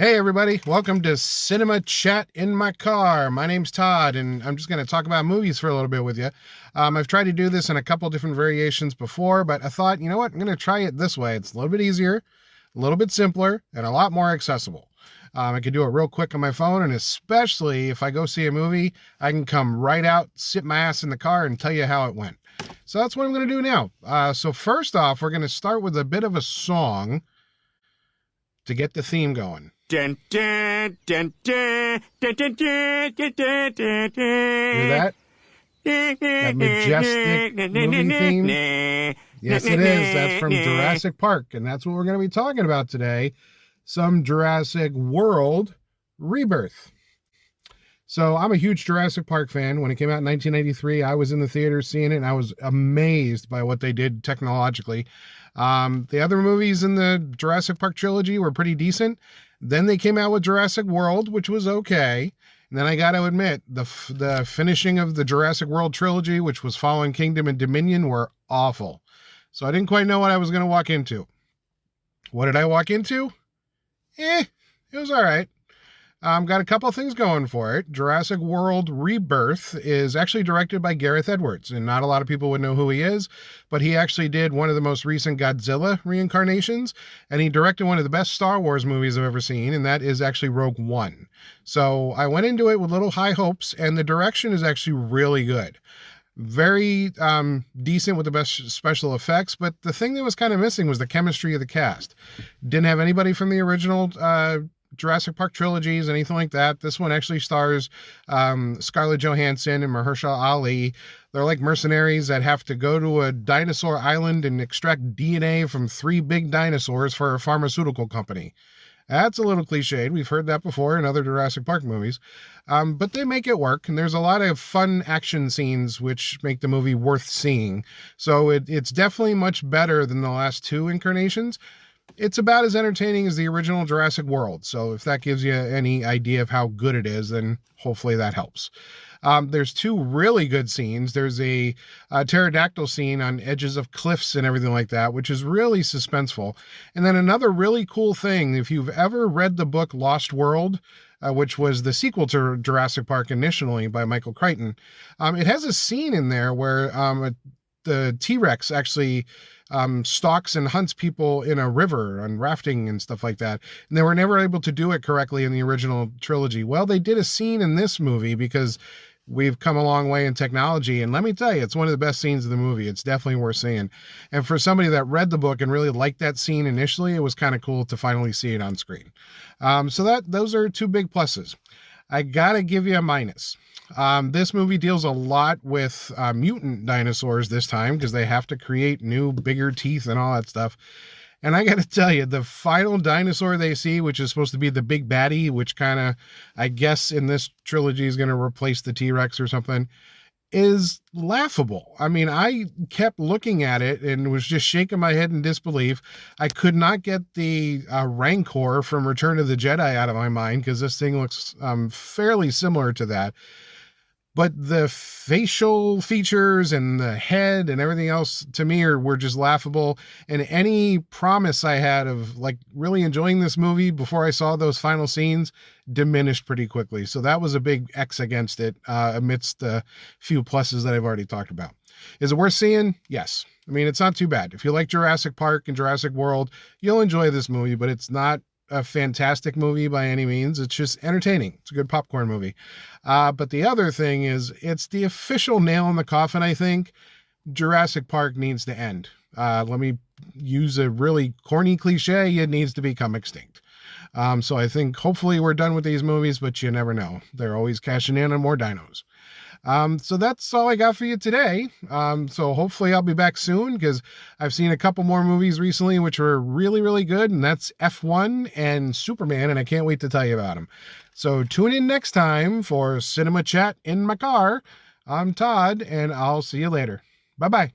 Hey everybody, welcome to Cinema Chat in my car. My name's Todd, and I'm just going to talk about movies for a little bit with you. I've tried to do this in a couple different variations before, but I thought, you know what, I'm going to try it this way. It's a little bit easier, a little bit simpler, and a lot more accessible. I can do it real quick on my phone, and especially if I go see a movie, I can come right out, sit my ass in the car, and tell you how it went. So that's what I'm going to do now. So first off, we're going to start with a bit of a song to get the theme going. Dun, dun, dun, dun, dun, dun, dun, dun, dun, dun, dun. Hear that? That majestic movie theme? Yes, it is. That's from Jurassic Park, and that's what we're going to be talking about today. Some Jurassic World Rebirth. So I'm a huge Jurassic Park fan. When it came out in 1993, I was in the theater seeing it, and I was amazed by what they did technologically. The other movies in the Jurassic Park trilogy were pretty decent. Then they came out with Jurassic World, which was okay. And then I got to admit, the finishing of the Jurassic World trilogy, which was Fallen Kingdom and Dominion, were awful. So I didn't quite know what I was going to walk into. What did I walk into? It was all right. Got a couple of things going for it. Jurassic World Rebirth is actually directed by Gareth Edwards, and not a lot of people would know who he is, but he actually did one of the most recent Godzilla reincarnations, and he directed one of the best Star Wars movies I've ever seen, and that is actually Rogue One. So I went into it with little high hopes, and the direction is actually really good. Very decent with the best special effects, but the thing that was kind of missing was the chemistry of the cast. Didn't have anybody from the original Jurassic Park trilogies, anything like that. This one actually stars Scarlett Johansson and Mahershala Ali. They're like mercenaries that have to go to a dinosaur island and extract DNA from 3 big dinosaurs for a pharmaceutical company. That's a little cliched. We've heard that before in other Jurassic Park movies. But they make it work, and there's a lot of fun action scenes which make the movie worth seeing. So it's definitely much better than the last 2 incarnations. It's about as entertaining as the original Jurassic World. So if that gives you any idea of how good it is, then hopefully that helps. There's 2 really good scenes. There's a pterodactyl scene on edges of cliffs and everything like that, which is really suspenseful. And then another really cool thing, if you've ever read the book Lost World, which was the sequel to Jurassic Park initially by Michael Crichton, it has a scene in there where the T-Rex actually stalks and hunts people in a river on rafting and stuff like that. And they were never able to do it correctly in the original trilogy. Well, they did a scene in this movie because we've come a long way in technology. And let me tell you, it's one of the best scenes of the movie. It's definitely worth seeing. And for somebody that read the book and really liked that scene initially, it was kind of cool to finally see it on screen. So those are 2 big pluses. I gotta give you a minus. This movie deals a lot with mutant dinosaurs this time because they have to create new, bigger teeth and all that stuff. And I got to tell you, the final dinosaur they see, which is supposed to be the big baddie, which kind of, I guess in this trilogy is going to replace the T-Rex or something, is laughable. I mean, I kept looking at it and was just shaking my head in disbelief. I could not get the Rancor from Return of the Jedi out of my mind because this thing looks fairly similar to that. But the facial features and the head and everything else to me were just laughable. And any promise I had of like really enjoying this movie before I saw those final scenes diminished pretty quickly. So that was a big X against it amidst the few pluses that I've already talked about. Is it worth seeing? Yes. I mean, it's not too bad. If you like Jurassic Park and Jurassic World, you'll enjoy this movie, but it's not a fantastic movie by any means. It's just entertaining. It's a good popcorn movie. But the other thing is it's the official nail in the coffin, I think. Jurassic Park needs to end. Let me use a really corny cliche. It needs to become extinct. So I think hopefully we're done with these movies, but you never know. They're always cashing in on more dinos. So that's all I got for you today. So hopefully I'll be back soon because I've seen a couple more movies recently which were really, really good, and that's F1 and Superman, and I can't wait to tell you about them. So tune in next time for Cinema Chat in my car. I'm Todd, and I'll see you later. Bye-bye.